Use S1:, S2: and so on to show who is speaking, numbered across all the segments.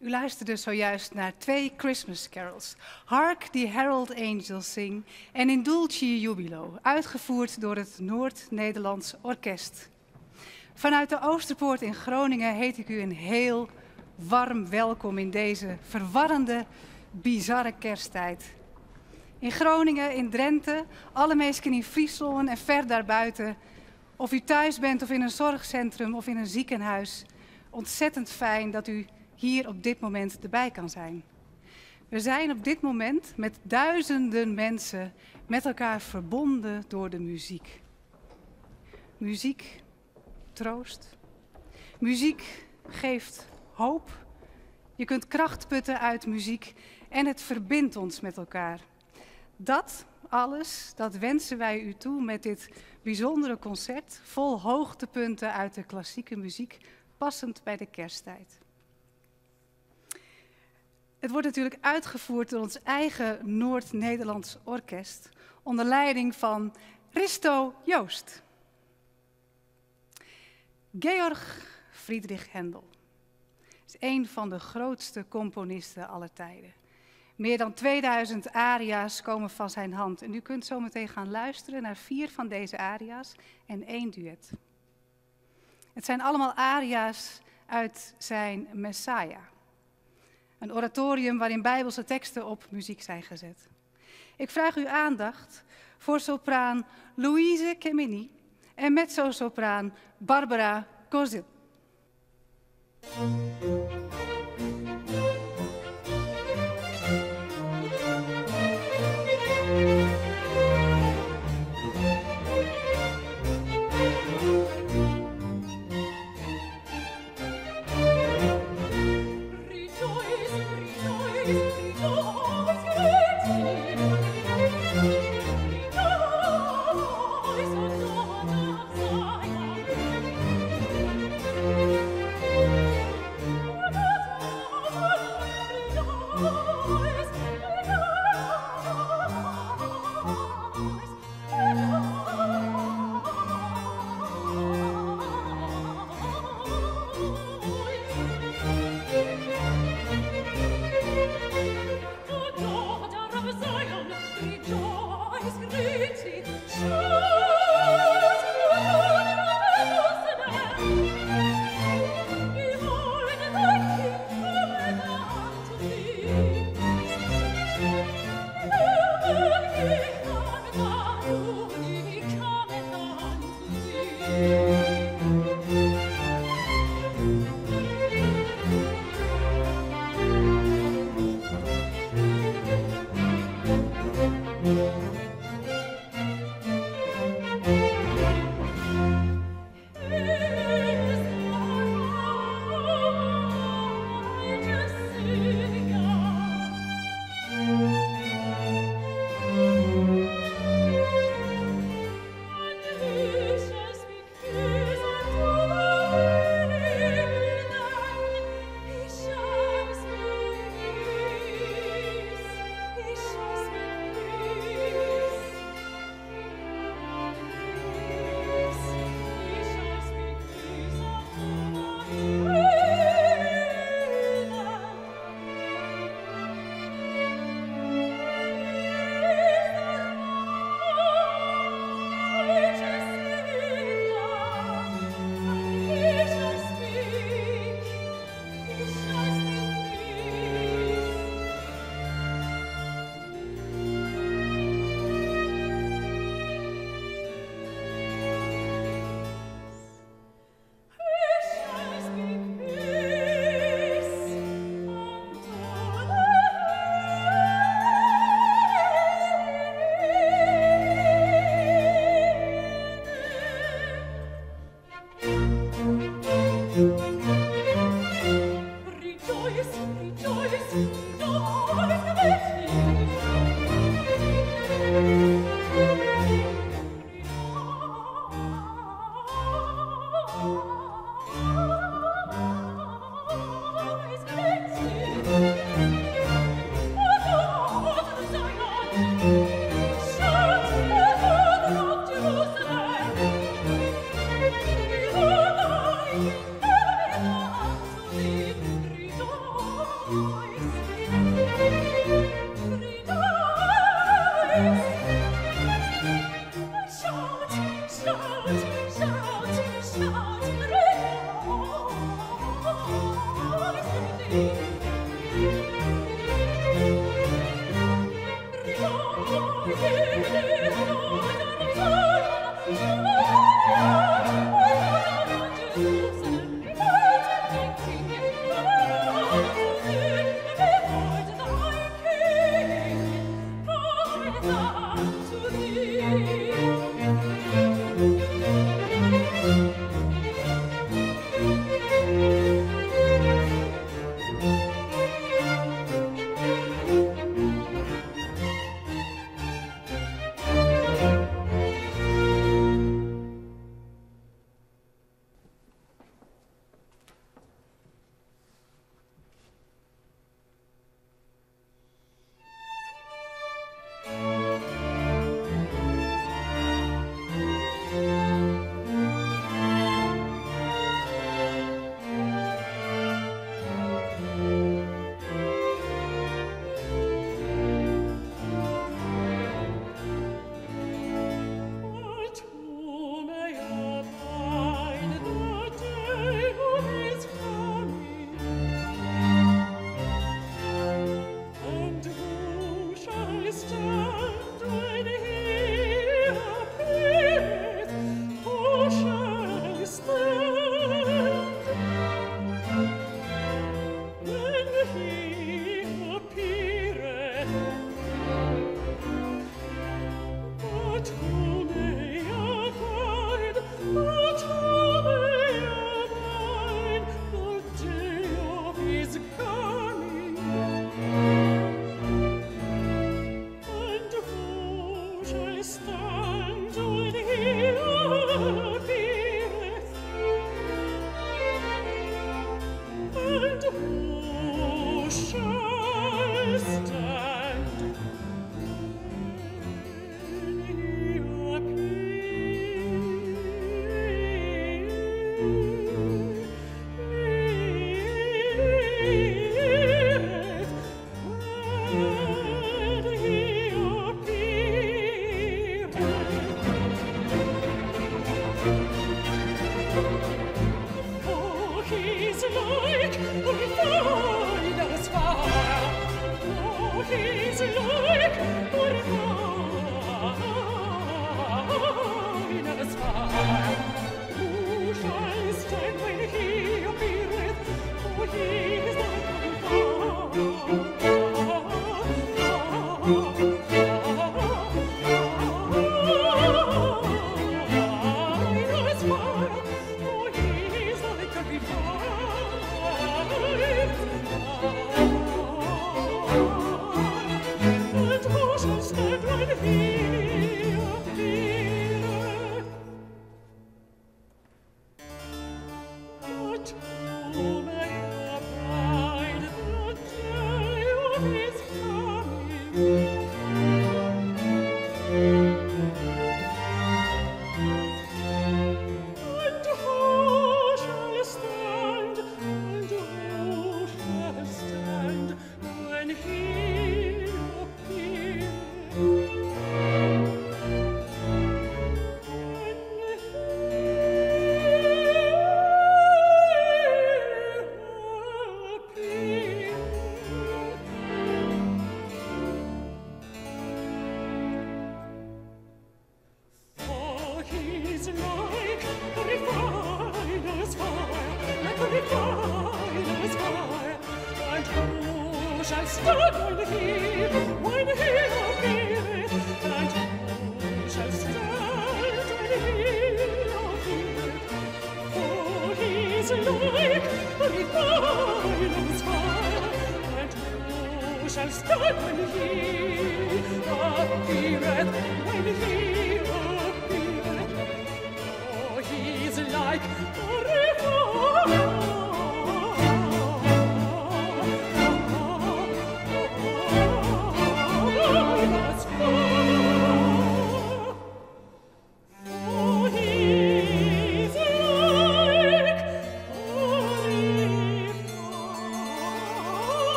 S1: U luisterde zojuist naar 2 Christmas carols. Hark the Herald Angels Sing en In Dulci Jubilo, uitgevoerd door het Noord-Nederlands Orkest. Vanuit de Oosterpoort in Groningen heet ik u een heel warm welkom in deze verwarrende, bizarre kersttijd. In Groningen, in Drenthe, alle mensen in Friesland en ver daarbuiten. Of u thuis bent of in een zorgcentrum of in een ziekenhuis. Ontzettend fijn dat u hier op dit moment erbij kan zijn. We zijn op dit moment met duizenden mensen met elkaar verbonden door de muziek. Muziek troost. Muziek geeft hoop. Je kunt kracht putten uit muziek en het verbindt ons met elkaar. Dat alles, dat wensen wij u toe met dit bijzondere concert, vol hoogtepunten uit de klassieke muziek, passend bij de kersttijd. Het wordt natuurlijk uitgevoerd door ons eigen Noord-Nederlands Orkest, onder leiding van Risto Joost. Georg Friedrich Händel is een van de grootste componisten aller tijden. Meer dan 2000 aria's komen van zijn hand. En u kunt zo meteen gaan luisteren naar 4 van deze aria's en 1 duet. Het zijn allemaal aria's uit zijn Messiah. Een oratorium waarin bijbelse teksten op muziek zijn gezet. Ik vraag uw aandacht voor sopraan Louise Kemeny en mezzosopraan Barbara Kozil.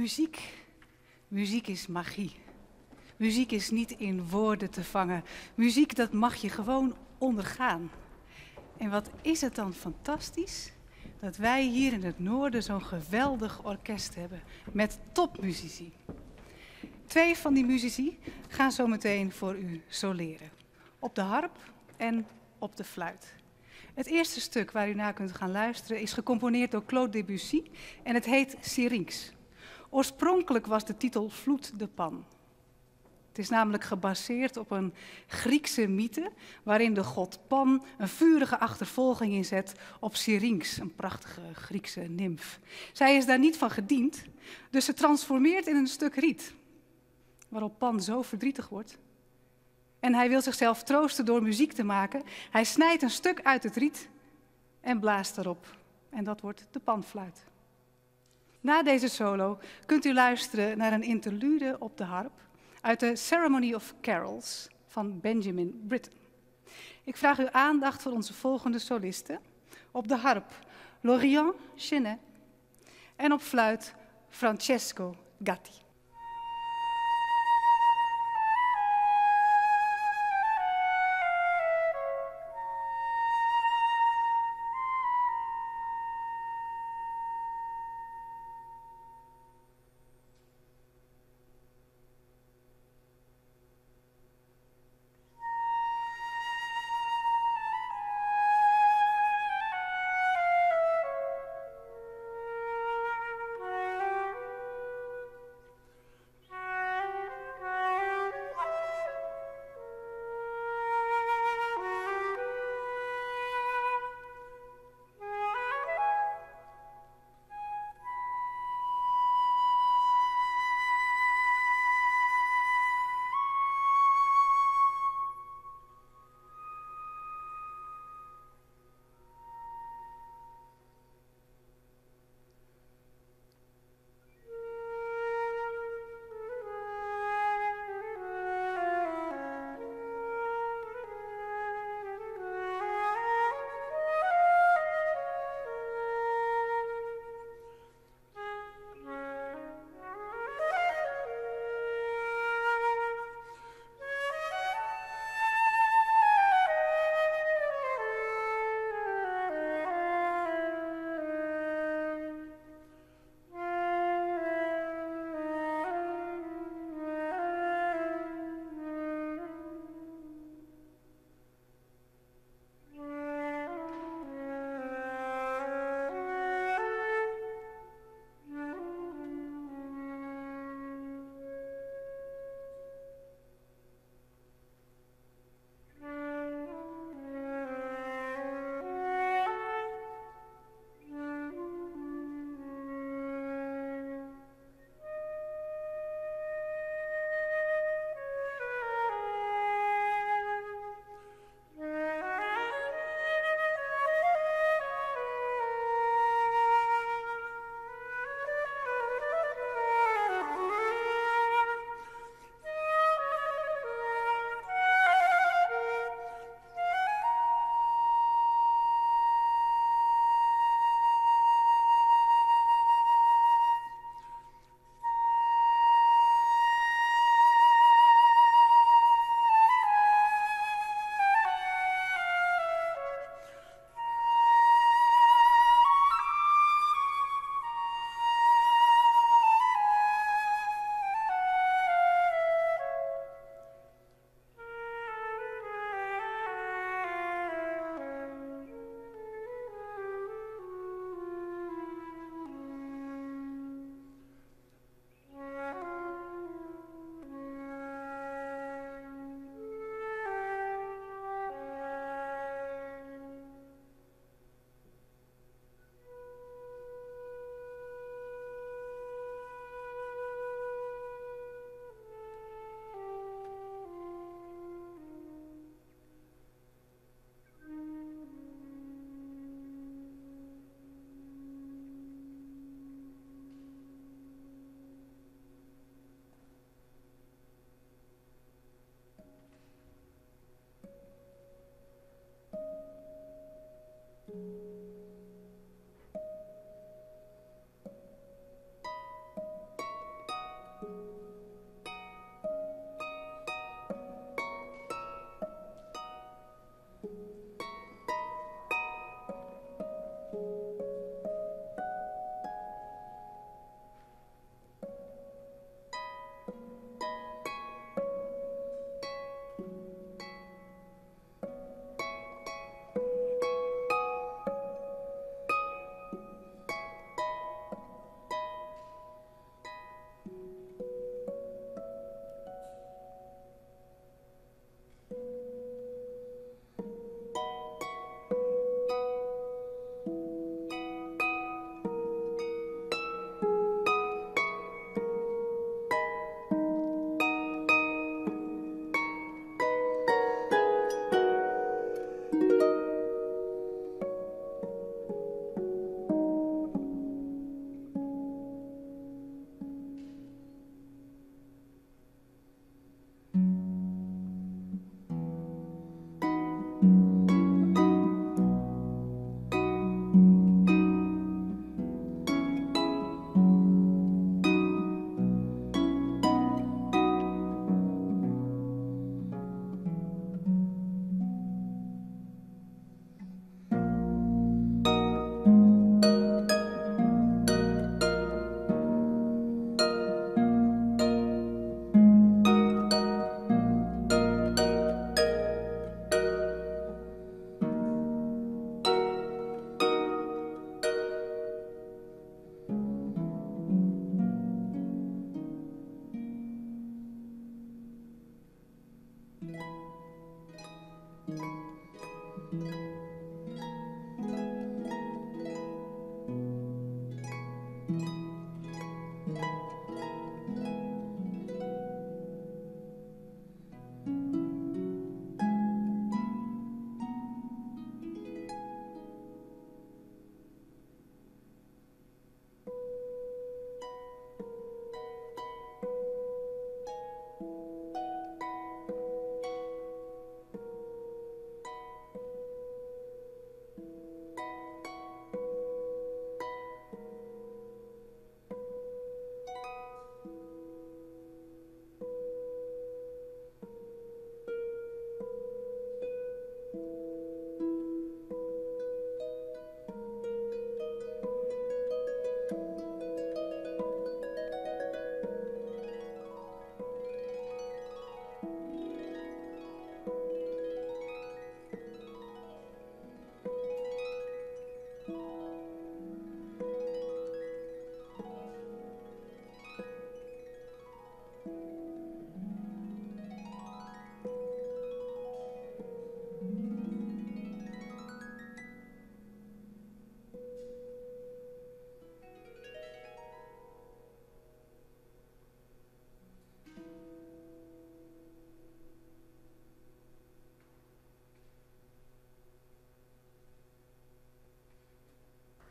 S1: Muziek. Muziek is magie. Muziek is niet in woorden te vangen. Muziek, dat mag je gewoon ondergaan. En wat is het dan fantastisch dat wij hier in het noorden zo'n geweldig orkest hebben met topmuzici. 2 van die muzici gaan zo meteen voor u soleren. Op de harp en op de fluit. Het eerste stuk waar u naar kunt gaan luisteren is gecomponeerd door Claude Debussy en het heet Syrinx. Oorspronkelijk was de titel Vloed de Pan. Het is namelijk gebaseerd op een Griekse mythe waarin de god Pan een vurige achtervolging inzet op Syrinx, een prachtige Griekse nimf. Zij is daar niet van gediend, dus ze transformeert in een stuk riet, waarop Pan zo verdrietig wordt. En hij wil zichzelf troosten door muziek te maken. Hij snijdt een stuk uit het riet en blaast erop. En dat wordt de panfluit. Na deze solo kunt u luisteren naar een interlude op de harp uit de Ceremony of Carols van Benjamin Britten. Ik vraag uw aandacht voor onze volgende solisten. Op de harp Lorient Chenet en op fluit Francesco Gatti.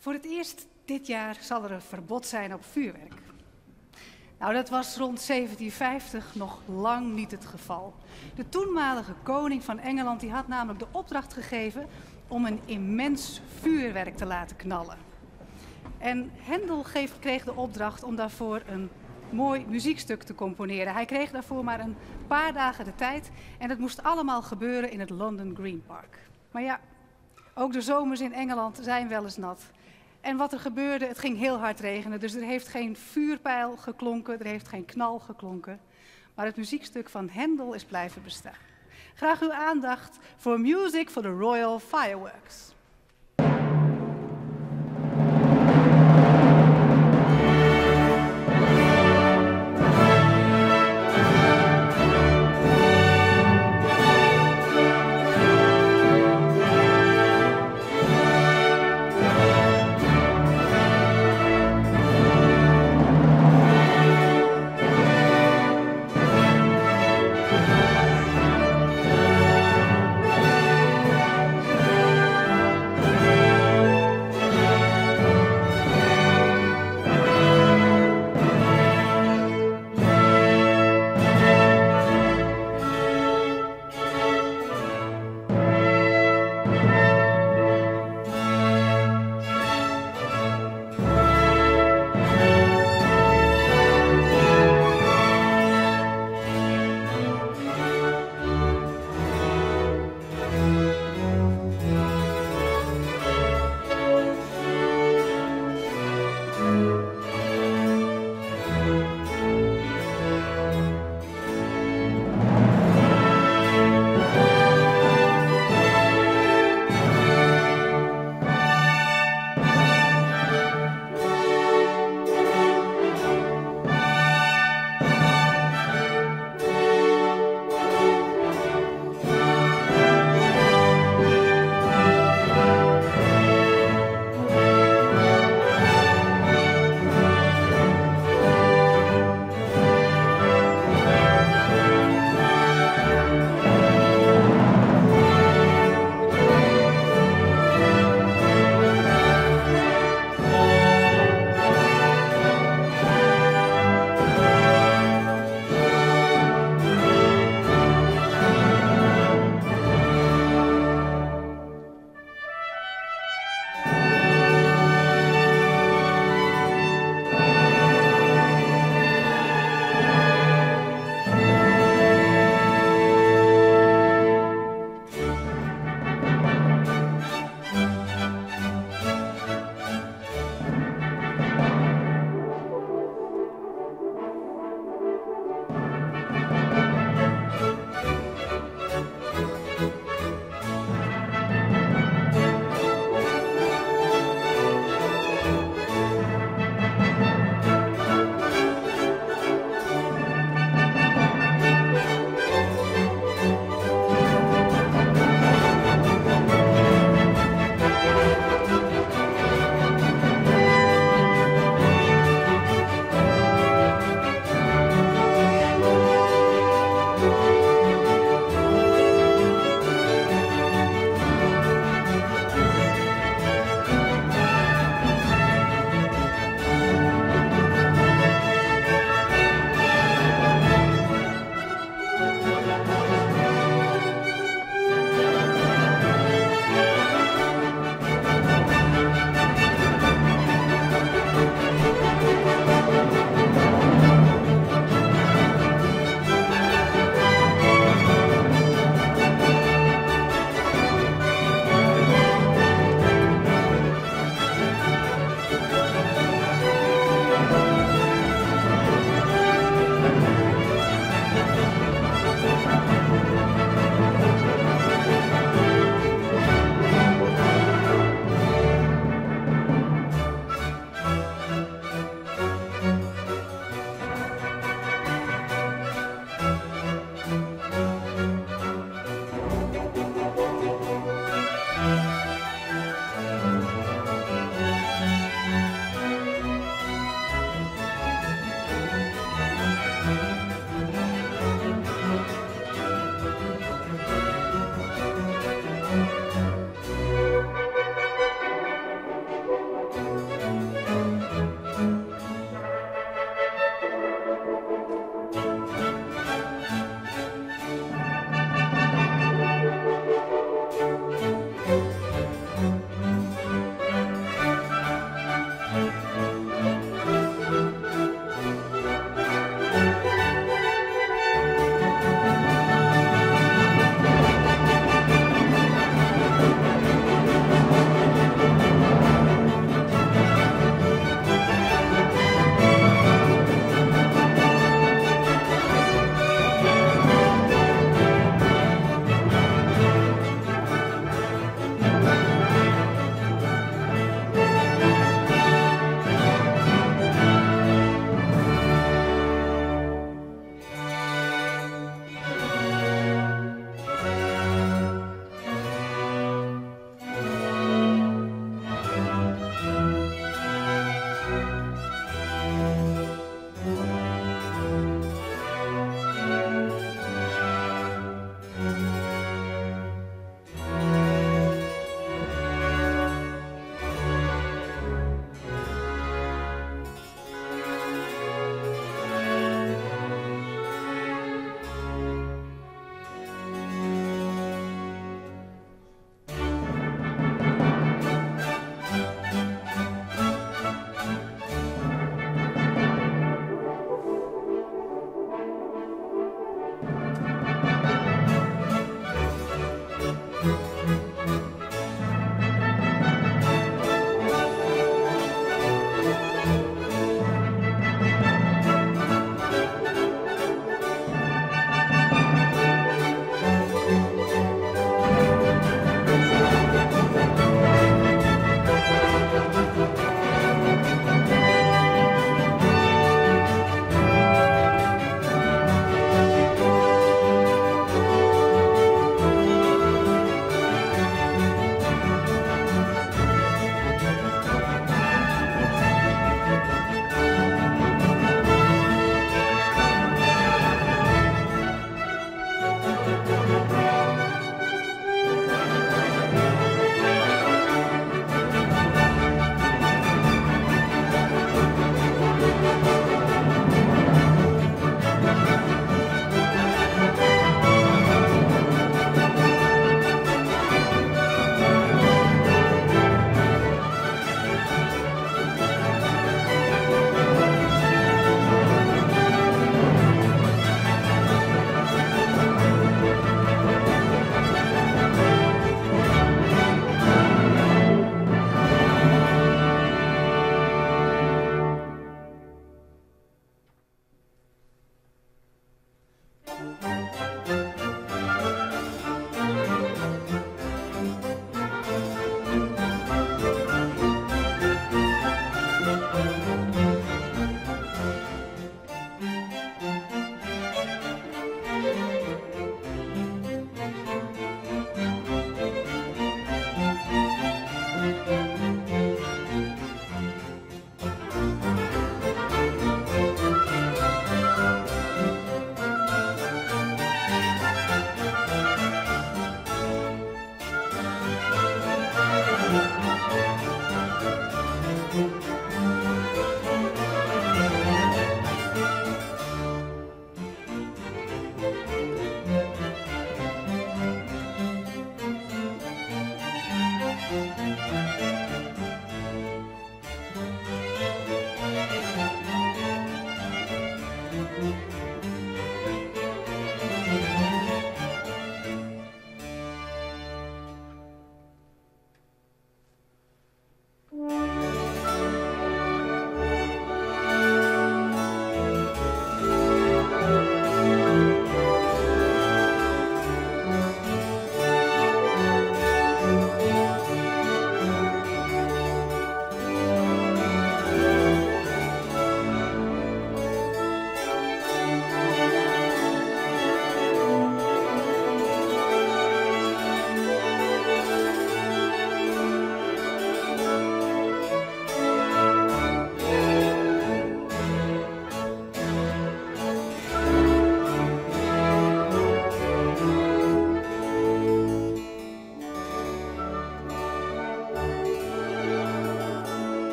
S1: Voor het eerst dit jaar zal er een verbod zijn op vuurwerk. Nou, dat was rond 1750 nog lang niet het geval. De toenmalige koning van Engeland die had namelijk de opdracht gegeven om een immens vuurwerk te laten knallen. En Händel kreeg de opdracht om daarvoor een mooi muziekstuk te componeren. Hij kreeg daarvoor maar een paar dagen de tijd en het moest allemaal gebeuren in het London Green Park. Maar ja, ook de zomers in Engeland zijn wel eens nat. En wat er gebeurde, het ging heel hard regenen, dus er heeft geen vuurpijl geklonken, er heeft geen knal geklonken. Maar het muziekstuk van Händel is blijven bestaan. Graag uw aandacht voor Music for the Royal Fireworks.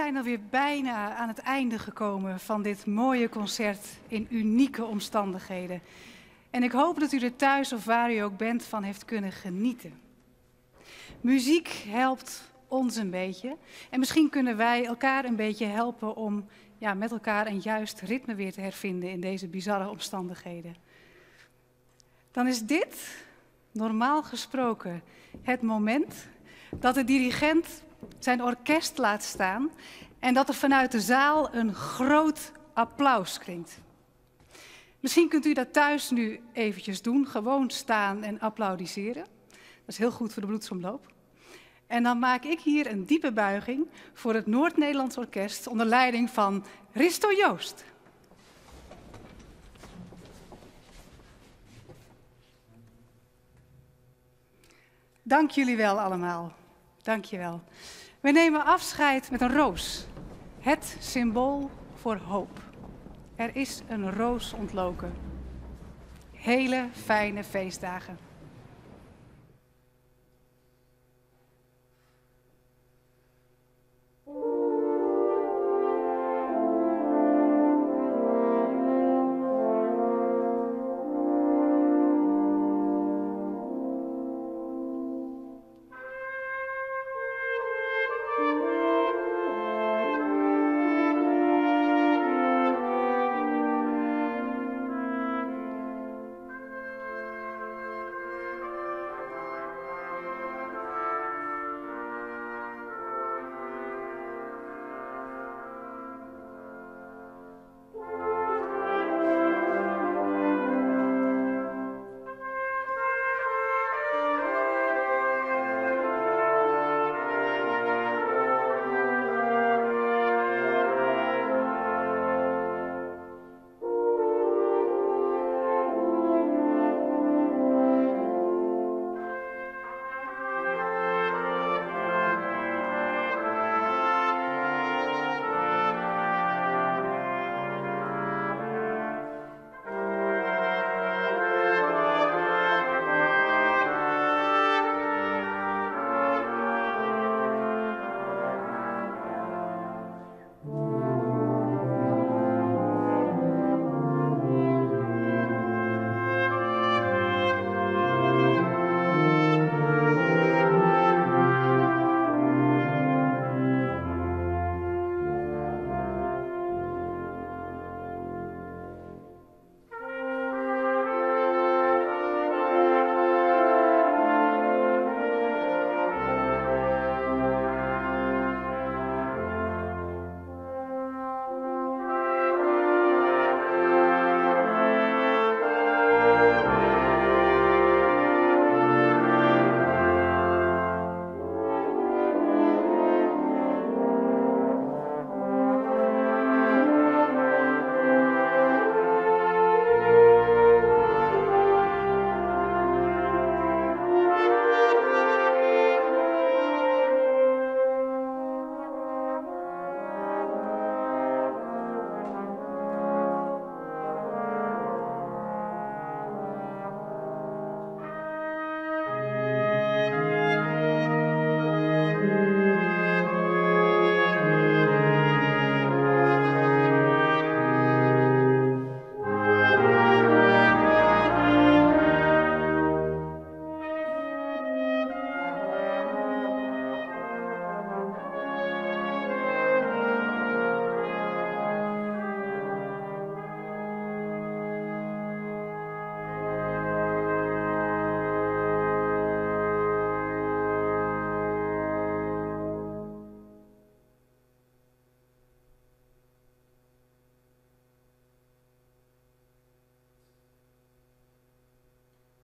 S1: zijn alweer bijna aan het einde gekomen van dit mooie concert in unieke omstandigheden. En ik hoop dat u er thuis of waar u ook bent van heeft kunnen genieten. Muziek helpt ons een beetje en misschien kunnen wij elkaar een beetje helpen om met elkaar een juist ritme weer te hervinden in deze bizarre omstandigheden. Dan is dit, normaal gesproken, het moment dat de dirigent zijn orkest laat staan en dat er vanuit de zaal een groot applaus klinkt. Misschien kunt u dat thuis nu eventjes doen, gewoon staan en applaudisseren. Dat is heel goed voor de bloedsomloop. En dan maak ik hier een diepe buiging voor het Noord-Nederlands Orkest onder leiding van Risto Joost. Dank jullie wel allemaal. Dank je wel. We nemen afscheid met een roos. Het symbool voor hoop. Er is een roos ontloken. Hele fijne feestdagen.